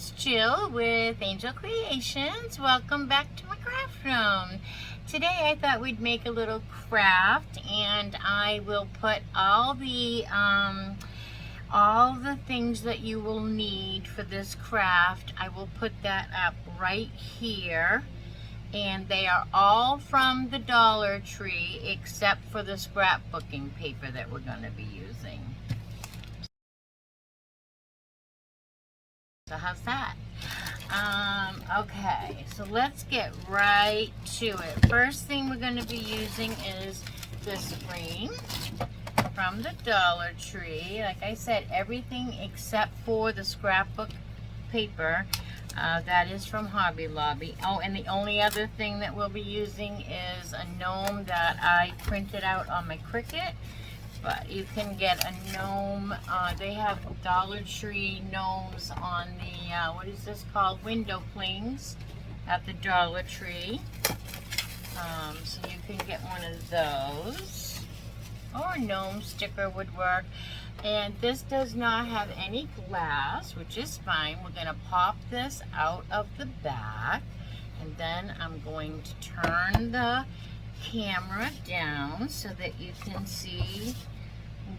it's Jill with Angel Creations. Welcome back to my craft room. Today I thought we'd make a little craft, and I will put all the things that you will need for this craft. I will put that up right here, and they are all from the Dollar Tree except for the scrapbooking paper that we're going to be using. So how's that? Okay, so let's get right to it. First thing we're going to be using is this frame from the Dollar Tree. Like I said, everything except for the scrapbook paper. That is from Hobby Lobby. Oh, and the only other thing that we'll be using is a gnome that I printed out on my Cricut. But you can get a gnome. They have Dollar Tree gnomes on the, what is this called? Window clings at the Dollar Tree. So you can get one of those. Or a gnome sticker would work. And this does not have any glass, which is fine. We're going to pop this out of the back. And then I'm going to turn the camera down so that you can see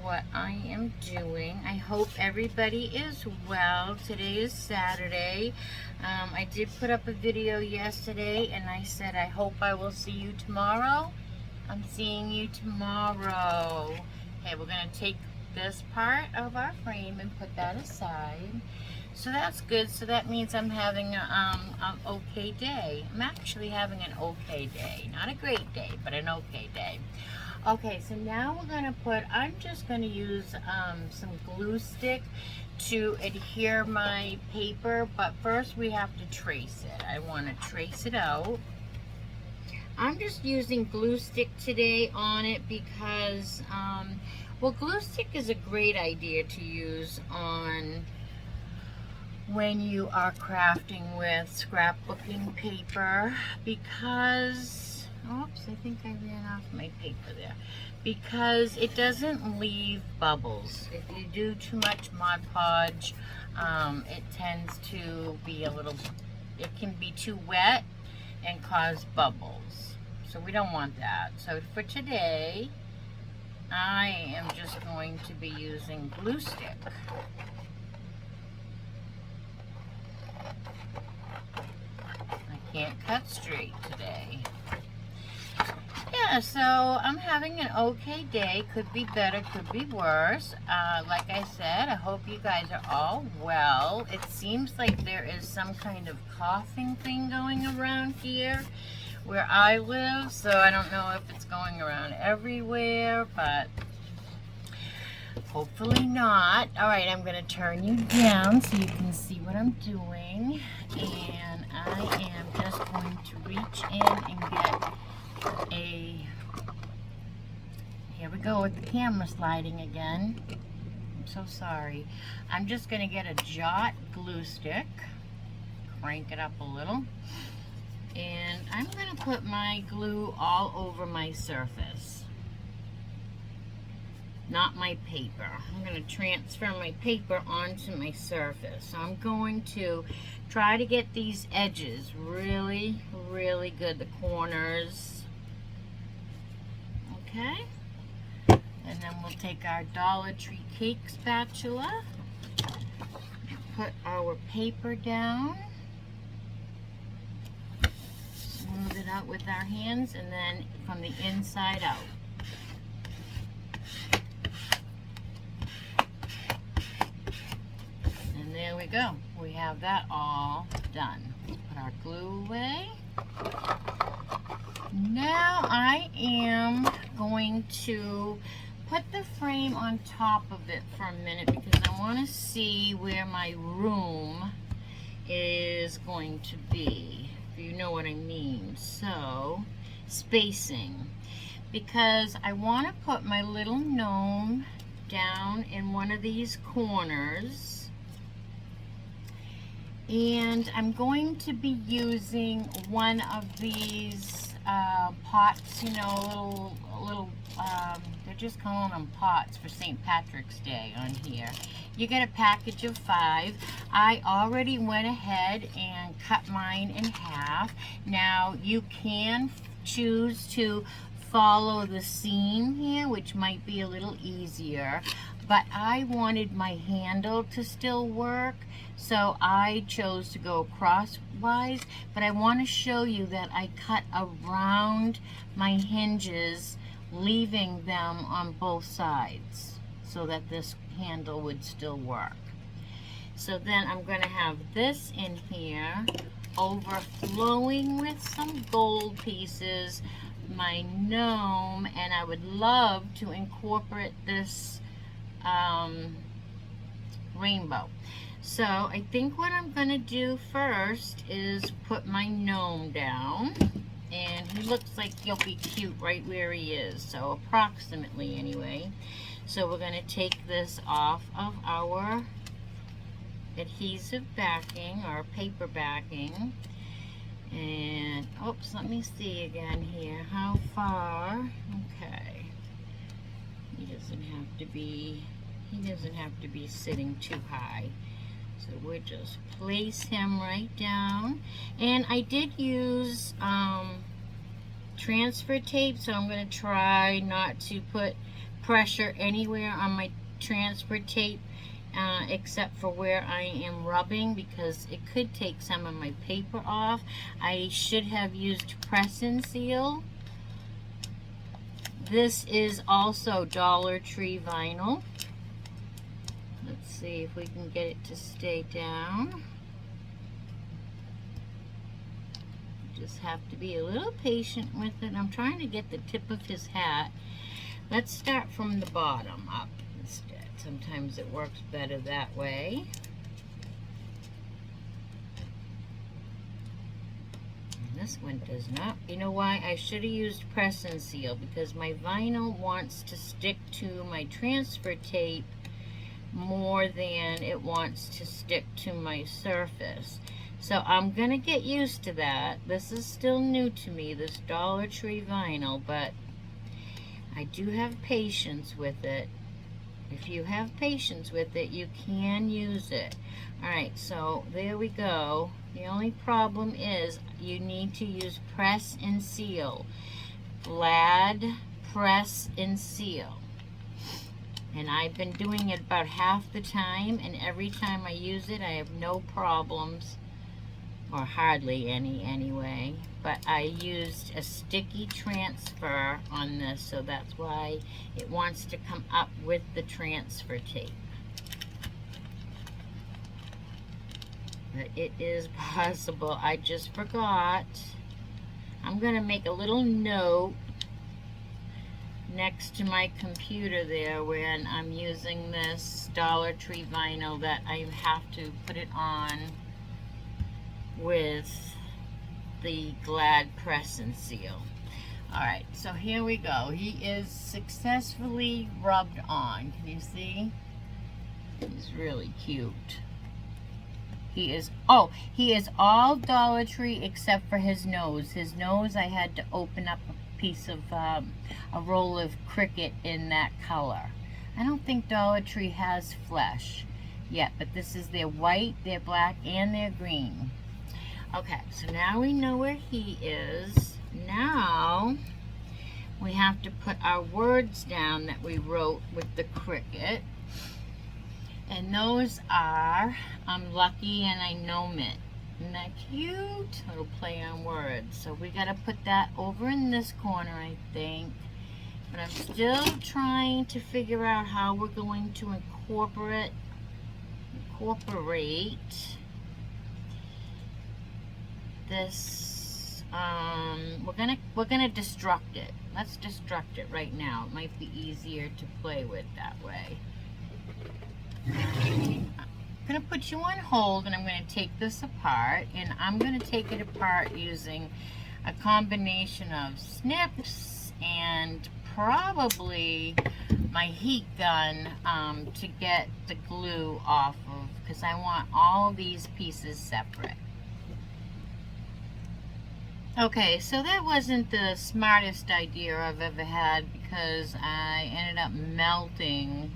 what I am doing. I hope everybody is well. Today is Saturday. I did put up a video yesterday and I said I hope I will see you tomorrow. I'm seeing you tomorrow. Okay, we're going to take this part of our frame and put that aside. So that's good. So that means I'm having an okay day. I'm actually having an okay day. Not a great day, but an okay day. Okay, so now we're going to put, I'm just going to use some glue stick to adhere my paper, but first we have to trace it. I want to trace it out. I'm just using glue stick today on it because, well, glue stick is a great idea to use on when you are crafting with scrapbooking paper because, oops, I think I ran off my paper there, because it doesn't leave bubbles. If you do too much Mod Podge, it tends to be a little, it can be too wet and cause bubbles. So we don't want that. So for today, I am just going to be using glue stick. I can't cut straight today. Yeah, so I'm having an okay day. Could be better, could be worse. Like I said, I hope you guys are all well. It seems like there is some kind of coughing thing going around here where I live, so I don't know if it's going around everywhere, but hopefully not. All right, I'm going to turn you down so you can see what I'm doing, and I am just going to reach in and get a, here we go with the camera sliding again. I'm so sorry. I'm just going to get a Jot glue stick, crank it up a little, and I'm going to put my glue all over my surface, not my paper. I'm going to transfer my paper onto my surface. So I'm going to try to get these edges really, really good, the corners. Okay, and then we'll take our Dollar Tree cake spatula, put our paper down, smooth it out with our hands, and then from the inside out. And there we go. We have that all done. Put our glue away. Now I am going to put the frame on top of it for a minute because I want to see where my room is going to be, if you know what I mean. So, spacing. Because I want to put my little gnome down in one of these corners. And I'm going to be using one of these pots, you know, little They're just calling them pots for St. Patrick's Day on here. You get a package of 5. I already went ahead and cut mine in half. Now you can choose to follow the seam here, which might be a little easier, but I wanted my handle to still work, so I chose to go crosswise. But I want to show you that I cut around my hinges, leaving them on both sides so that this handle would still work. So then I'm going to have this in here overflowing with some gold pieces, my gnome, and I would love to incorporate this rainbow. So I think what I'm going to do first is put my gnome down, and he looks like he'll be cute right where he is, so approximately anyway. So we're going to take this off of our adhesive backing or paper backing, and oops, let me see again here how far. Okay, he doesn't have to be sitting too high, so we'll just place him right down. And I did use transfer tape, so I'm going to try not to put pressure anywhere on my transfer tape except for where I am rubbing, because it could take some of my paper off. I should have used Press and Seal. This is also Dollar Tree vinyl. Let's see if we can get it to stay down. Just have to be a little patient with it. I'm trying to get the tip of his hat. Let's start from the bottom up instead. Sometimes it works better that way. And this one does not. You know why? I should have used Press and Seal, because my vinyl wants to stick to my transfer tape more than it wants to stick to my surface. So I'm gonna get used to that. This is still new to me, this Dollar Tree vinyl, but I do have patience with it. If you have patience with it, you can use it. Alright, so there we go. The only problem is you need to use Press and Seal. Glad Press and Seal. And I've been doing it about half the time, and every time I use it, I have no problems, or hardly any anyway. But I used a sticky transfer on this, so that's why it wants to come up with the transfer tape. But it is possible. I just forgot. I'm going to make a little note next to my computer there when I'm using this Dollar Tree vinyl that I have to put it on with the Glad Press and Seal. Alright, so here we go. He is successfully rubbed on. Can you see? He's really cute. He is all Dollar Tree except for his nose. His nose, I had to open up a piece of, a roll of Cricut in that color. I don't think Dollar Tree has flesh yet, but this is their white, their black, and their green. Okay, so now we know where he is. Now we have to put our words down that we wrote with the Cricut. And those are, I'm lucky and I gnome it. Isn't that cute? Little play on words. So we got to put that over in this corner, I think. But I'm still trying to figure out how we're going to incorporate this. We're gonna destruct it. Let's destruct it right now. It might be easier to play with that way. I'm gonna put you on hold, and I'm gonna take this apart, and I'm gonna take it apart using a combination of snips and probably my heat gun to get the glue off of, because I want all of these pieces separate. Okay, so that wasn't the smartest idea I've ever had because I ended up melting.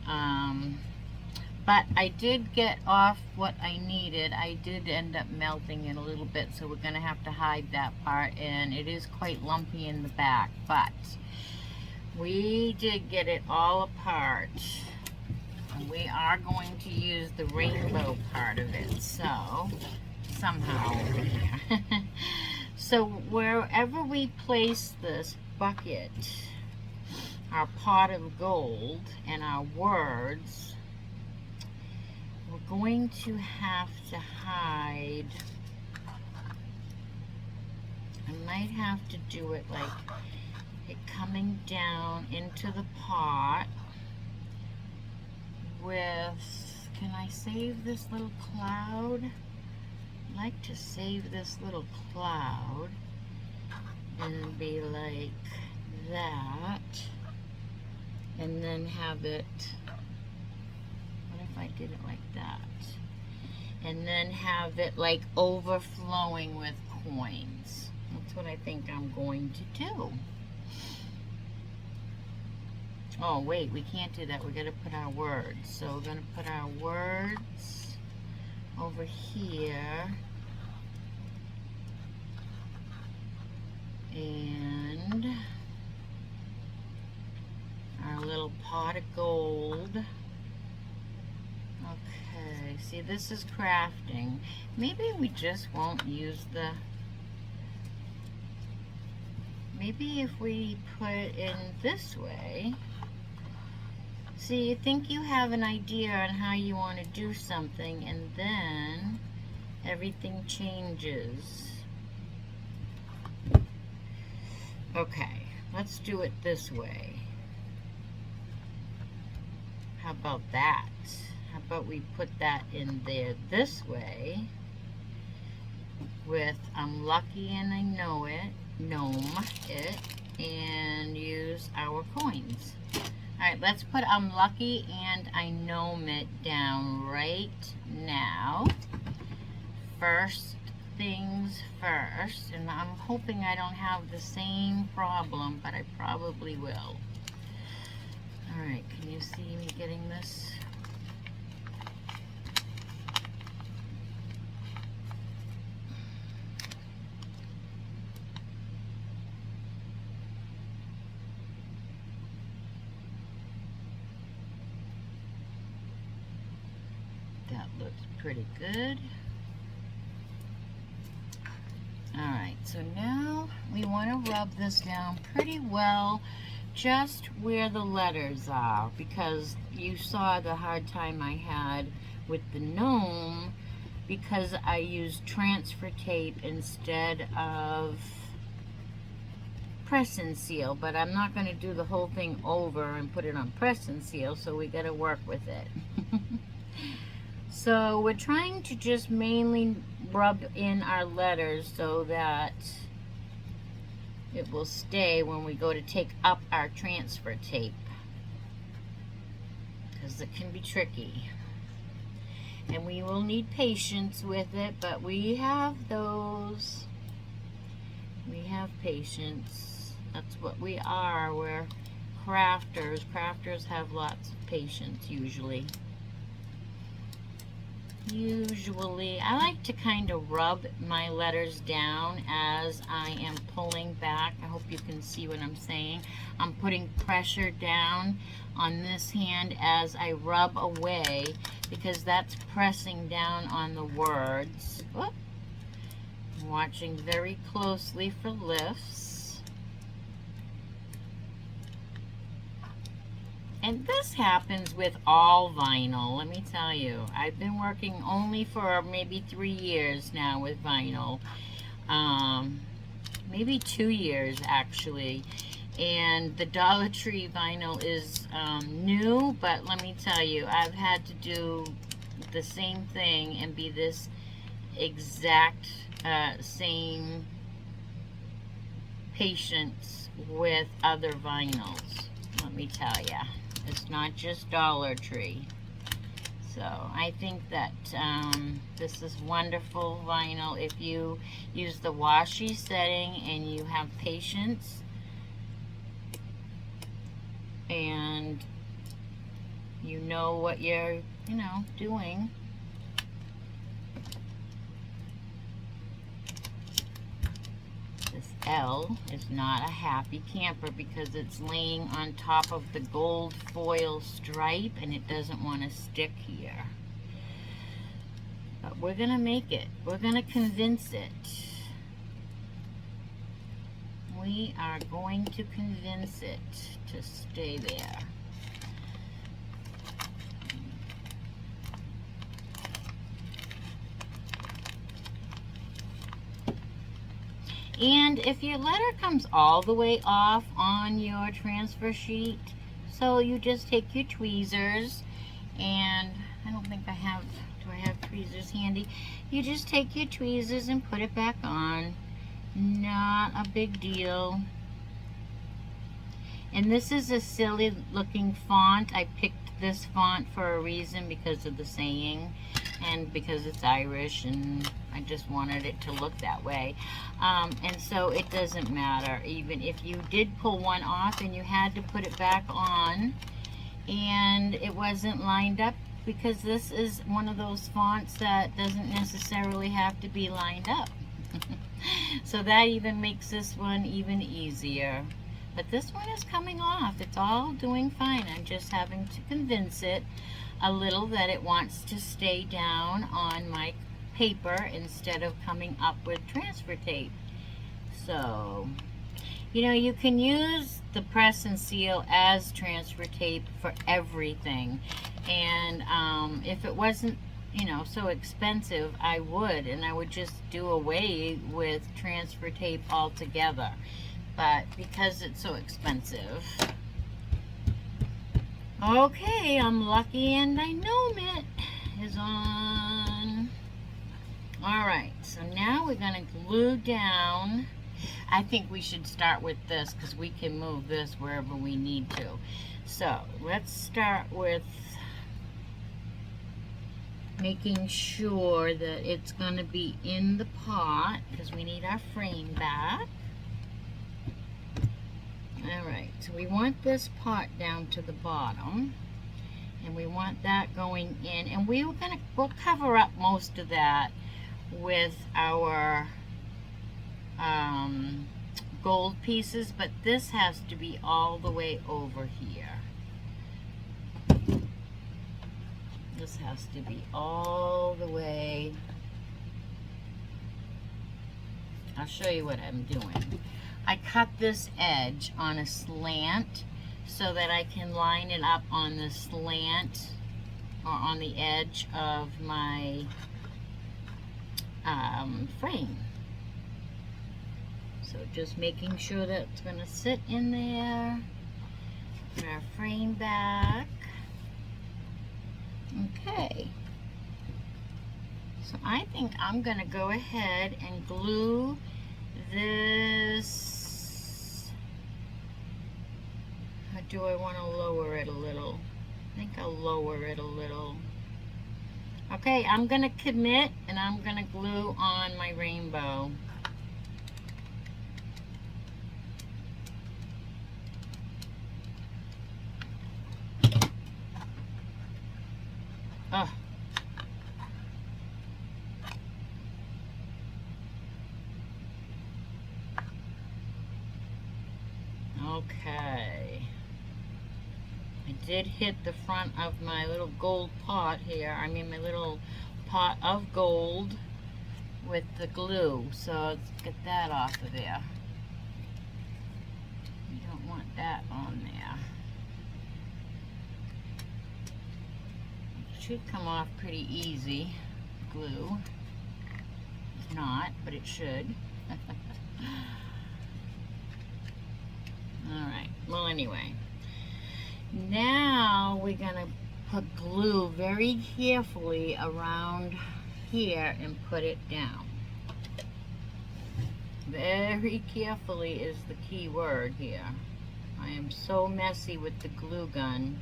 Um, but I did get off what I needed. I did end up melting it a little bit, so we're going to have to hide that part, and it is quite lumpy in the back, but we did get it all apart. And we are going to use the rainbow part of it, so somehow over here. So wherever we place this bucket, our pot of gold, and our words, we're going to have to hide. I might have to do it like it coming down into the pot with, can I save this little cloud? I'd like to save this little cloud and be like that, and then have it, what if I did it like that, and then have it like overflowing with coins. That's what I think I'm going to do. Oh wait, we can't do that. We're going to put our words. So we're going to put our words over here. And our little pot of gold. Okay, see, this is crafting. Maybe we just won't use the, maybe if we put it in this way. See, you think you have an idea on how you want to do something, and then everything changes. Okay, let's do it this way. How about that? How about we put that in there this way with I'm lucky and I know it, gnome it, and use our coins. Alright, let's put I'm lucky and I gnome it down right now. First things first, and I'm hoping I don't have the same problem, but I probably will. Alright, can you see me getting this? That looks pretty good. Alright, so now we want to rub this down pretty well just where the letters are, because you saw the hard time I had with the gnome because I used transfer tape instead of press and seal, but I'm not going to do the whole thing over and put it on press and seal, so we got to work with it. So we're trying to just mainly rub in our letters so that it will stay when we go to take up our transfer tape, because it can be tricky. And we will need patience with it, but we have those. We have patience. That's what we are. We're crafters. Crafters have lots of patience usually. I like to kind of rub my letters down as I am pulling back. I hope you can see what I'm saying. I'm putting pressure down on this hand as I rub away, because that's pressing down on the words. Whoop. I'm watching very closely for lifts. And this happens with all vinyl, let me tell you. I've been working only for maybe 3 years now with vinyl. Maybe 2 years actually. And the Dollar Tree vinyl is new, but let me tell you, I've had to do the same thing and be this exact same patience with other vinyls, let me tell you. It's not just Dollar Tree. So I think that this is wonderful vinyl. If you use the washi setting and you have patience and you know what you're, doing. This L is not a happy camper because it's laying on top of the gold foil stripe and it doesn't want to stick here. But we're going to make it. We're going to convince it. We are going to convince it to stay there. And if your letter comes all the way off on your transfer sheet, so you just take your tweezers, and I don't think I have, do I have tweezers handy? You just take your tweezers and put it back on. Not a big deal. And this is a silly looking font. I picked this font for a reason because of the saying and because it's Irish and I just wanted it to look that way. And so it doesn't matter. Even if you did pull one off and you had to put it back on and it wasn't lined up, because this is one of those fonts that doesn't necessarily have to be lined up. So that even makes this one even easier. But this one is coming off. It's all doing fine. I'm just having to convince it a little that it wants to stay down on my paper instead of coming up with transfer tape. So, you can use the press and seal as transfer tape for everything. And if it wasn't, so expensive, I would just do away with transfer tape altogether. But because it's so expensive. Okay, I'm lucky and I know it is on. Alright, so now we're going to glue down. I think we should start with this because we can move this wherever we need to. So let's start with making sure that it's going to be in the pot because we need our frame back. Alright, so we want this pot down to the bottom, and we want that going in, and we'll cover up most of that with our gold pieces, but this has to be all the way over here. This has to be all the way. I'll show you what I'm doing. I cut this edge on a slant so that I can line it up on the slant or on the edge of my frame. So just making sure that it's going to sit in there. Put our frame back. Okay. So I think I'm going to go ahead and glue this. Or do I want to lower it a little? I think I'll lower it a little. Okay, I'm going to commit and I'm going to glue on my rainbow. Oh. Okay. I did hit the front of my little gold pot here. I mean my little pot of gold with the glue. So let's get that off of there. You don't want that on there. It should come off pretty easy. Glue. It's not, but it should. Alright, well anyway, now we're going to put glue very carefully around here and put it down. Very carefully is the key word here. I am so messy with the glue gun.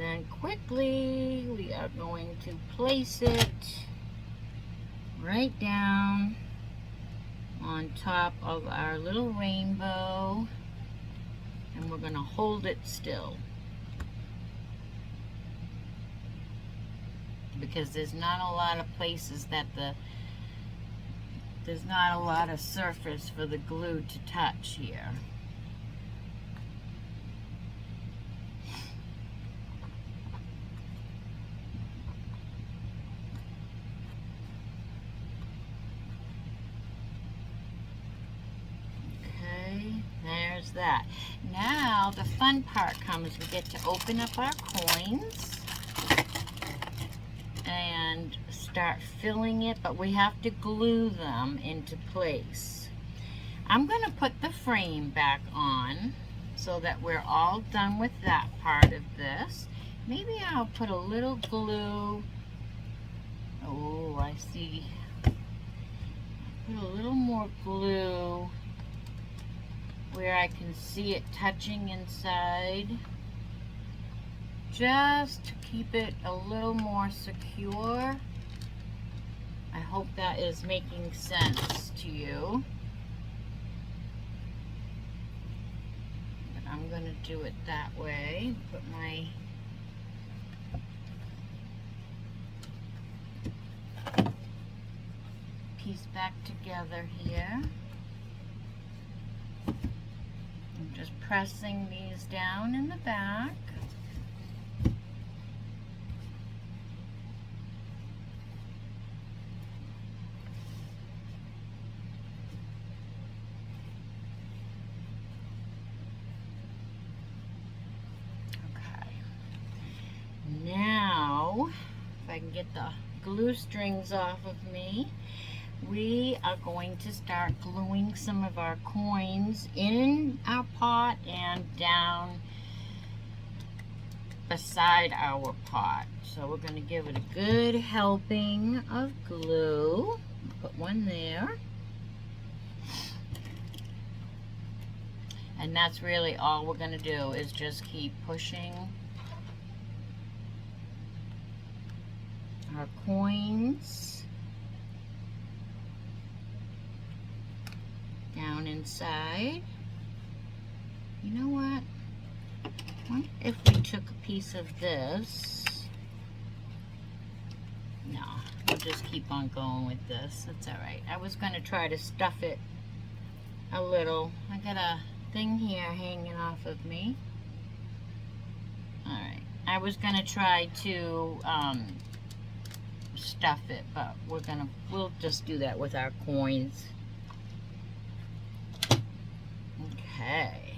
then quickly we are going to place it right down on top of our little rainbow, and we're going to hold it still because there's not a lot of places that there's not a lot of surface for the glue to touch here. There's that. Now the fun part comes. We get to open up our coins and start filling it, but we have to glue them into place. I'm going to put the frame back on so that we're all done with that part of this. Maybe I'll put a little glue. Oh, I see. Put a little more glue where I can see it touching inside, just to keep it a little more secure. I hope that is making sense to you. But I'm going to do it that way. Put my piece back together here. I'm just pressing these down in the back. Okay. Now, if I can get the glue strings off of me, we are going to start gluing some of our coins in our pot and down beside our pot. So we're going to give it a good helping of glue. Put one there. And that's really all we're going to do, is just keep pushing our coins down inside. You know what? What if we took a piece of this? No, we'll just keep on going with this. That's all right. I was going to try to stuff it a little. I got a thing here hanging off of me. All right. I was going to try to stuff it, but we'll just do that with our coins. Okay.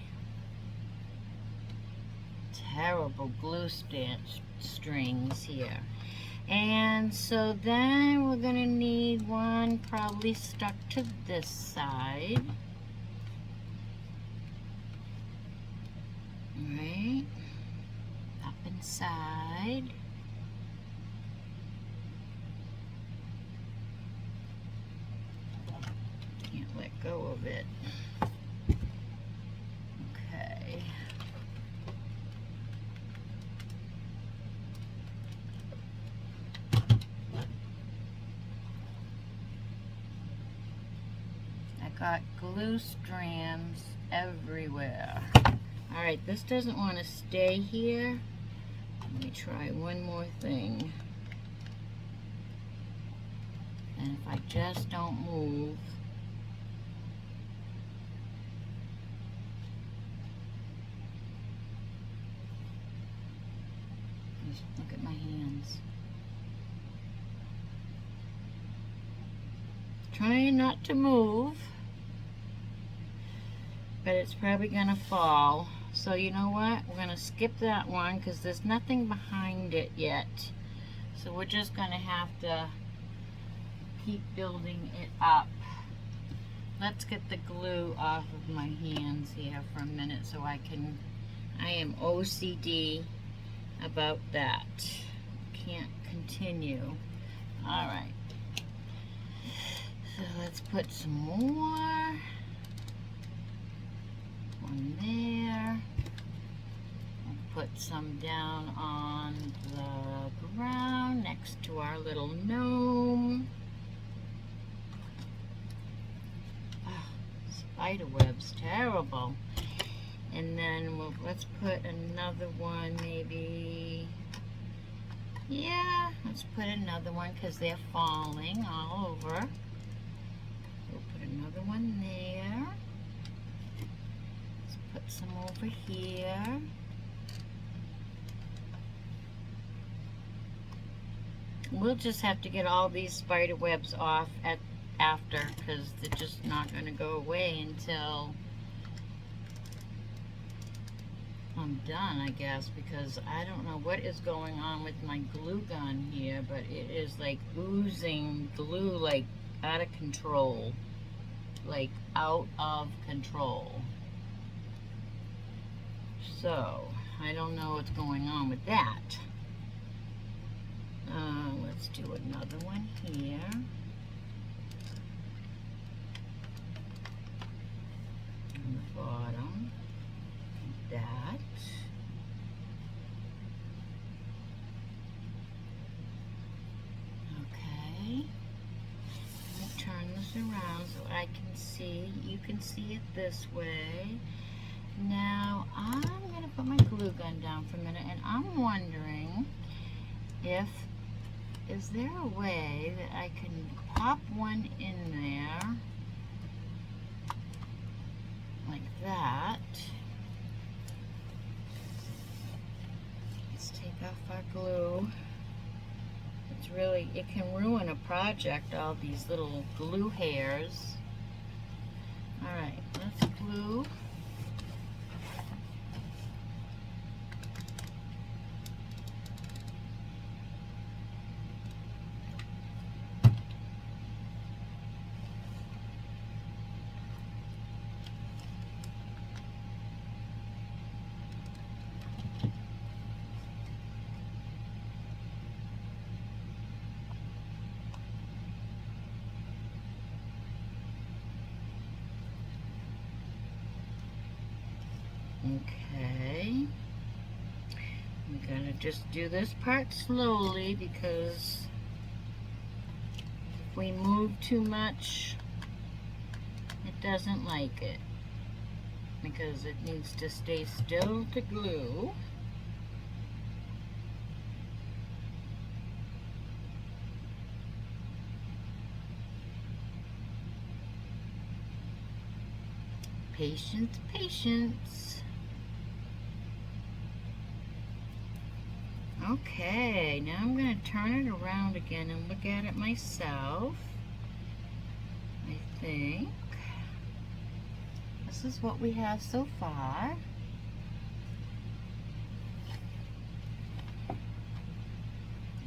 Terrible glue strings here. And so then we're going to need one probably stuck to this side. Right. Up inside. Can't let go of it. Okay. I got glue strands everywhere. Alright, this doesn't want to stay here. Let me try one more thing. And if I just don't move, just look at my hands. Trying not to move, but it's probably gonna fall. So you know what? We're gonna skip that one because there's nothing behind it yet. So we're just gonna have to keep building it up. Let's get the glue off of my hands here for a minute so I am OCD about that. Can't continue. All right. So let's put some more. One there. I'll put some down on the ground next to our little gnome. Oh, spider web's terrible. And then let's put another one, maybe. Yeah, let's put another one because they're falling all over. We'll put another one there. Let's put some over here. We'll just have to get all these spider webs off after, because they're just not going to go away until I'm done, I guess, because I don't know what is going on with my glue gun here, but it is like oozing glue like out of control. Like out of control. So, I don't know what's going on with that. Let's do another one here. On the bottom. Like that. Okay. Let me turn this around so I can see. You can see it this way. Now, I'm going to put my glue gun down for a minute, and I'm wondering is there a way that I can pop one in there like that. Let's take off our glue. It's really, it can ruin a project, all these little glue hairs. Alright, let's glue. Okay, I'm gonna just do this part slowly because if we move too much, it doesn't like it because it needs to stay still to glue. Patience, patience. Okay, now I'm going to turn it around again and look at it myself. I think this is what we have so far.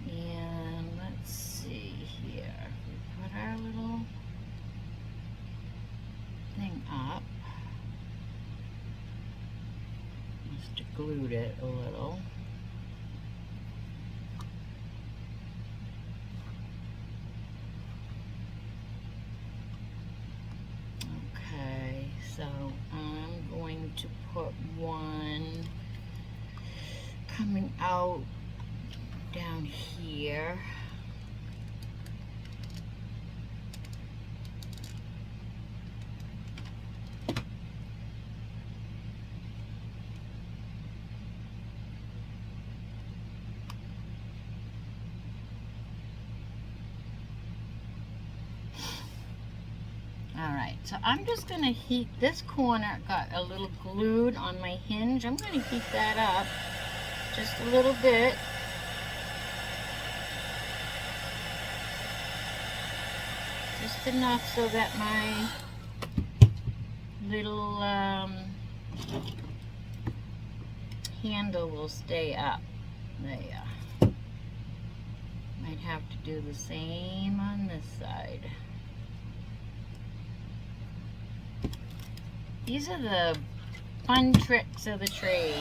And let's see here. We put our little thing up. Must have glued it a little. So I'm going to put one coming out down here. Alright, so I'm just going to heat this corner, got a little glued on my hinge. I'm going to heat that up just a little bit. Just enough so that my little handle will stay up. There. Might have to do the same on this side. These are the fun tricks of the trade.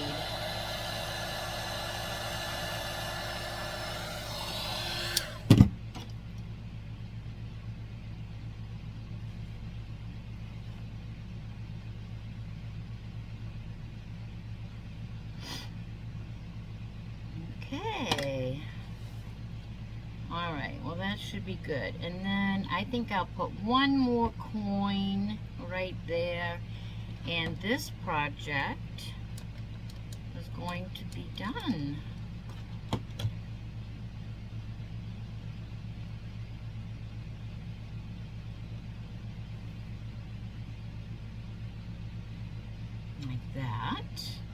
should be good. And then I think I'll put one more coin right there. And this project is going to be done. Like that.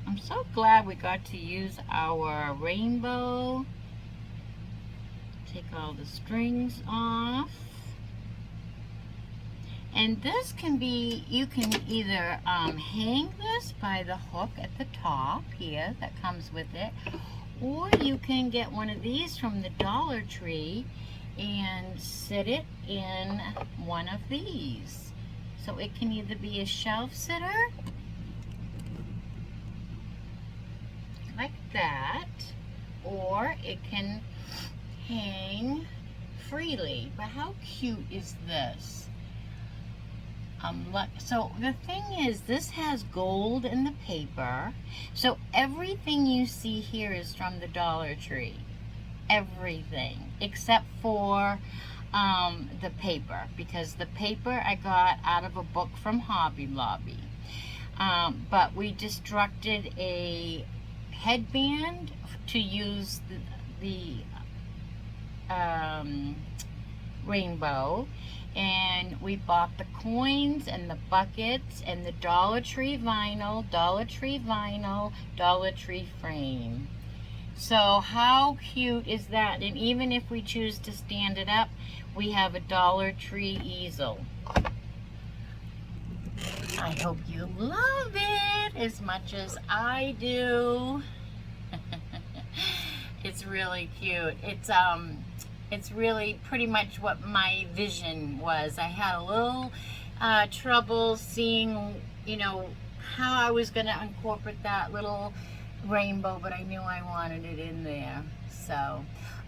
I'm so glad we got to use our rainbow. Take all the strings off. And this can be, you can either hang this by the hook at the top here that comes with it, or you can get one of these from the Dollar Tree and sit it in one of these. So it can either be a shelf sitter, like that, or it can hang freely. But how cute is this? So the thing is, this has gold in the paper. So everything you see here is from the Dollar Tree. Everything except for the paper, because the paper I got out of a book from Hobby Lobby. But we constructed a headband to use the rainbow, and we bought the coins and the buckets and the Dollar Tree vinyl, Dollar Tree frame. So how cute is that? And even if we choose to stand it up, we have a Dollar Tree easel. I hope you love it as much as I do. It's really cute. It's really pretty much what my vision was. I had a little trouble seeing, you know, how I was going to incorporate that little rainbow, but I knew I wanted it in there. So,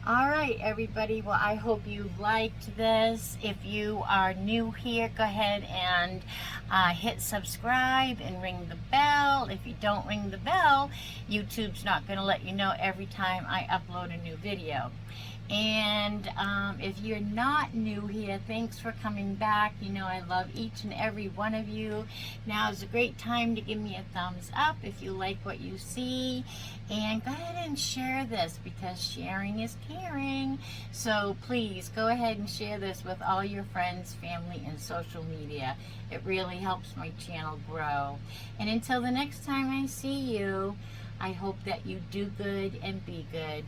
all right, everybody. Well, I hope you liked this. If you are new here, go ahead and hit subscribe and ring the bell. If you don't ring the bell, YouTube's not going to let you know every time I upload a new video. And if you're not new here, thanks for coming back. You know I love each and every one of you. Now is a great time to give me a thumbs up if you like what you see. And go ahead and share this, because sharing is caring. So please go ahead and share this with all your friends, family, and social media. It really helps my channel grow. And until the next time I see you, I hope that you do good and be good.